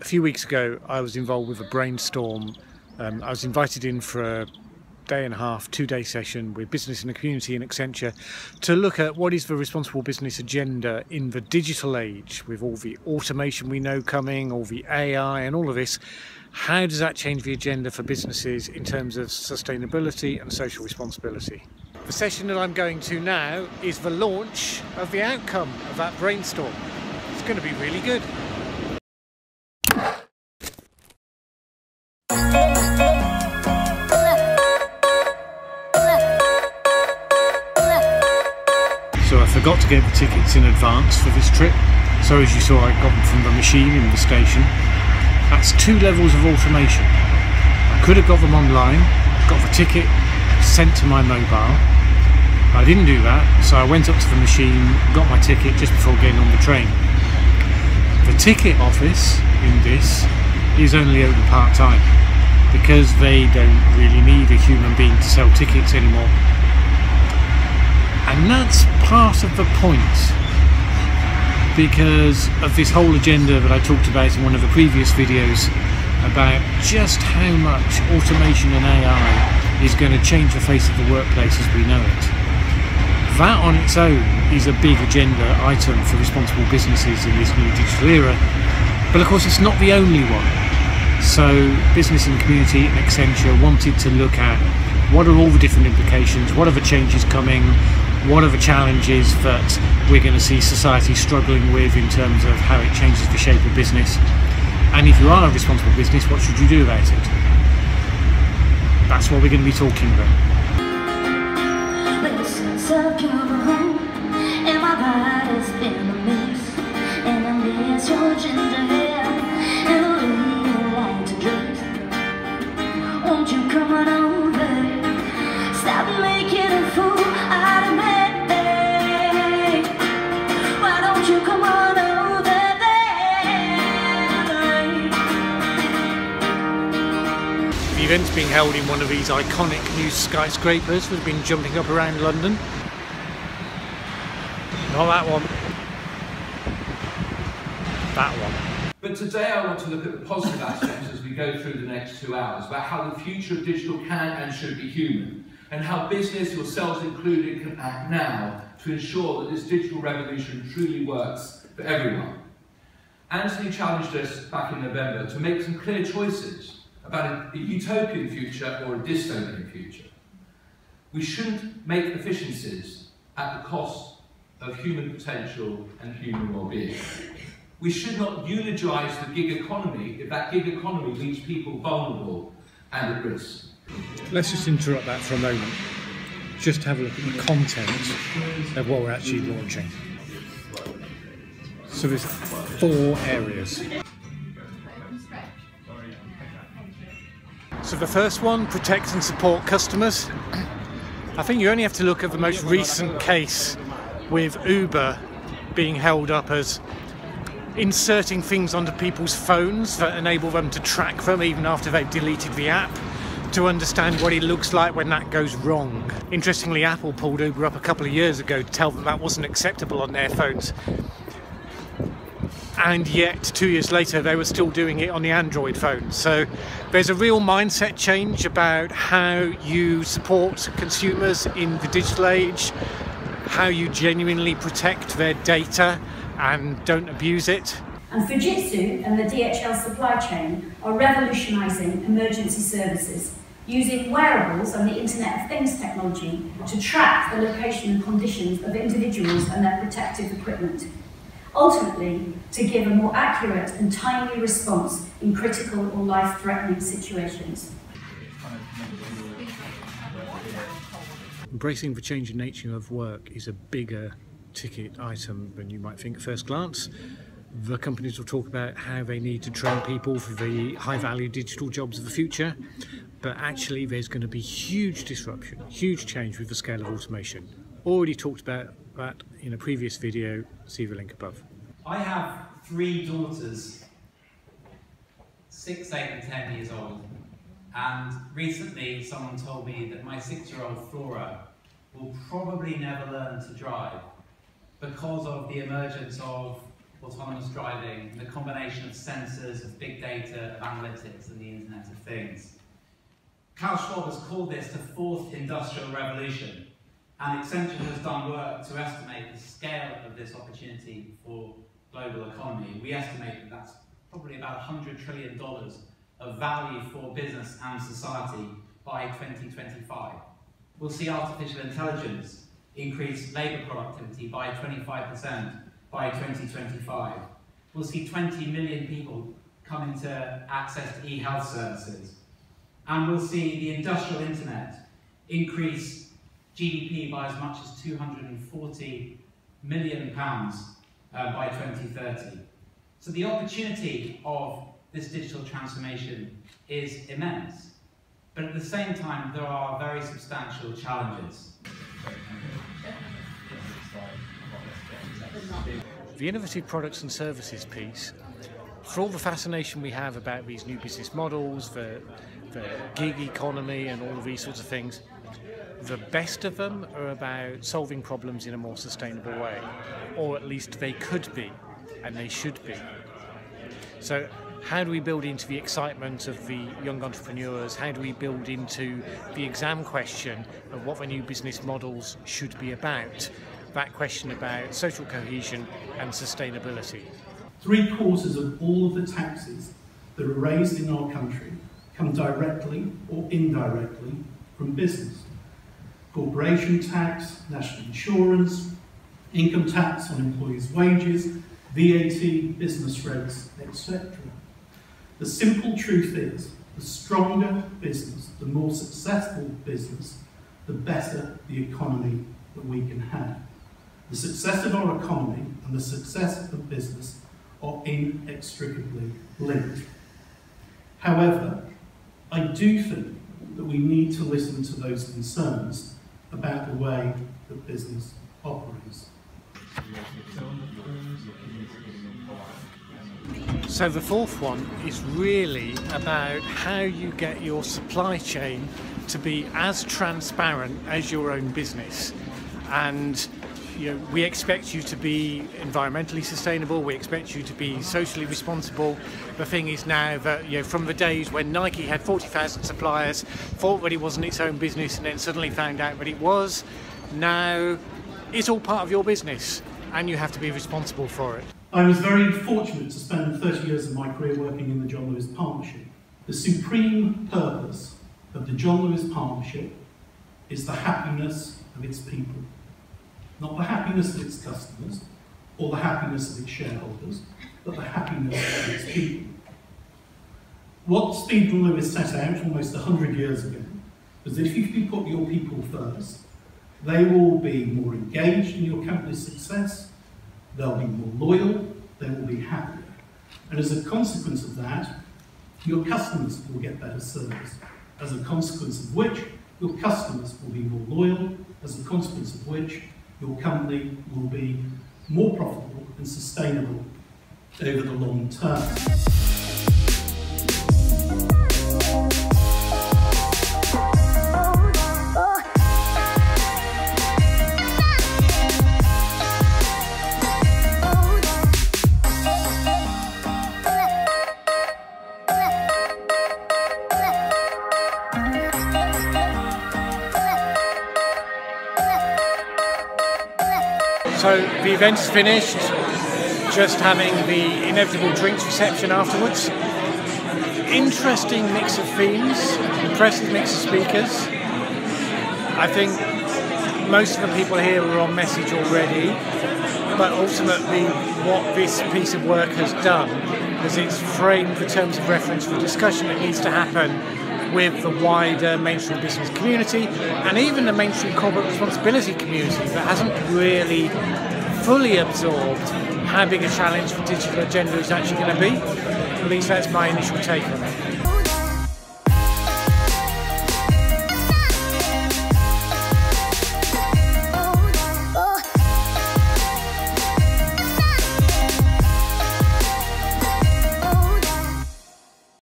A few weeks ago I was involved with a brainstorm. I was invited in for a day and a half, 2-day session with business in the community in Accenture to look at what is the responsible business agenda in the digital age, with all the automation we know coming, all the AI and all of this. How does that change the agenda for businesses in terms of sustainability and social responsibility? The session that I'm going to now is the launch of the outcome of that brainstorm. It's going to be really good. So I forgot to get the tickets in advance for this trip. So as you saw, I got them from the machine in the station. That's 2 levels of automation. I could have got them online, got the ticket sent to my mobile. I didn't do that, so I went up to the machine, got my ticket just before getting on the train. The ticket office in this is only open part-time because they don't really need a human being to sell tickets anymore. And that's part of the point, because of this whole agenda that I talked about in one of the previous videos about just how much automation and AI is going to change the face of the workplace as we know it. That on its own is a big agenda item for responsible businesses in this new digital era, but of course it's not the only one. So business and community and Accenture wanted to look at what are all the different implications, what are the changes coming, what are the challenges that we're going to see society struggling with in terms of how it changes the shape of business, and if you are a responsible business, what should you do about it? That's what we're going to be talking about. The event's being held in one of these iconic new skyscrapers that have been jumping up around London. Not that one. That one. But today I want to look at the positive aspects as we go through the next 2 hours, about how the future of digital can and should be human, and how business, yourselves included, can act now to ensure that this digital revolution truly works for everyone. Anthony challenged us back in November to make some clear choices about a utopian future or a dystopian future. We shouldn't make efficiencies at the cost of human potential and human well-being. We should not eulogise the gig economy if that gig economy leaves people vulnerable and at risk. Let's just interrupt that for a moment. Just have a look at the content of what we're actually launching. So there's 4 areas. So the first one, protect and support customers. I think you only have to look at the most recent case with Uber being held up as inserting things onto people's phones that enable them to track them even after they've deleted the app, to understand what it looks like when that goes wrong. Interestingly, Apple pulled Uber up a couple of years ago to tell them that wasn't acceptable on their phones. And yet 2 years later they were still doing it on the Android phone. So there's a real mindset change about how you support consumers in the digital age, how you genuinely protect their data and don't abuse it. And Fujitsu and the DHL supply chain are revolutionising emergency services, using wearables and the Internet of Things technology to track the location and conditions of individuals and their protective equipment, ultimately to give a more accurate and timely response in critical or life-threatening situations. Embracing the changing nature of work is a bigger ticket item than you might think at first glance. The companies will talk about how they need to train people for the high-value digital jobs of the future, but actually there's going to be huge disruption, huge change with the scale of automation. Already talked about that in a previous video, see the link above. I have 3 daughters, 6, 8 and 10 years old, and recently someone told me that my 6-year-old Flora will probably never learn to drive because of the emergence of autonomous driving, the combination of sensors, of big data, of analytics, and the Internet of Things. Klaus Schwab has called this the fourth industrial revolution, and Accenture has done work to estimate the scale of this opportunity for global economy. We estimate that that's probably about $100 trillion of value for business and society by 2025. We'll see artificial intelligence increase labour productivity by 25% by 2025. We'll see 20 million people come into access to e-health services. And we'll see the industrial internet increase GDP by as much as £240 million by 2030. So the opportunity of this digital transformation is immense. But at the same time, there are very substantial challenges. The innovative products and services piece, for all the fascination we have about these new business models, the gig economy and all of these sorts of things, the best of them are about solving problems in a more sustainable way, or at least they could be, and they should be. So how do we build into the excitement of the young entrepreneurs? How do we build into the exam question of what the new business models should be about? That question about social cohesion and sustainability. 3/4 of all of the taxes that are raised in our country come directly or indirectly from business. Corporation tax, national insurance, income tax on employees' wages, VAT, business rates, etc. The simple truth is, the stronger business, the more successful business, the better the economy that we can have. The success of our economy and the success of business are inextricably linked. However, I do think that we need to listen to those concerns about the way that business operates. So the fourth one is really about how you get your supply chain to be as transparent as your own business. And we expect you to be environmentally sustainable, we expect you to be socially responsible. The thing is now that from the days when Nike had 40,000 suppliers, thought that it wasn't its own business and then suddenly found out that it was, now it's all part of your business and you have to be responsible for it. I was very fortunate to spend 30 years of my career working in the John Lewis Partnership. The supreme purpose of the John Lewis Partnership is the happiness of its people. Not the happiness of its customers or the happiness of its shareholders, but the happiness of its people. What Stephen Lewis set out almost 100 years ago was that if you put your people first, they will be more engaged in your company's success, they'll be more loyal, they will be happier. And as a consequence of that, your customers will get better service. As a consequence of which, your customers will be more loyal, as a consequence of which, your company will be more profitable and sustainable over the long term. So the event is finished, just having the inevitable drinks reception afterwards. Interesting mix of themes, impressive mix of speakers. I think most of the people here were on message already, but ultimately what this piece of work has done is it's framed the terms of reference for discussion that needs to happen with the wider mainstream business community and even the mainstream corporate responsibility community that hasn't really fully absorbed how big a challenge the digital agenda is actually going to be. At least that's my initial take on it.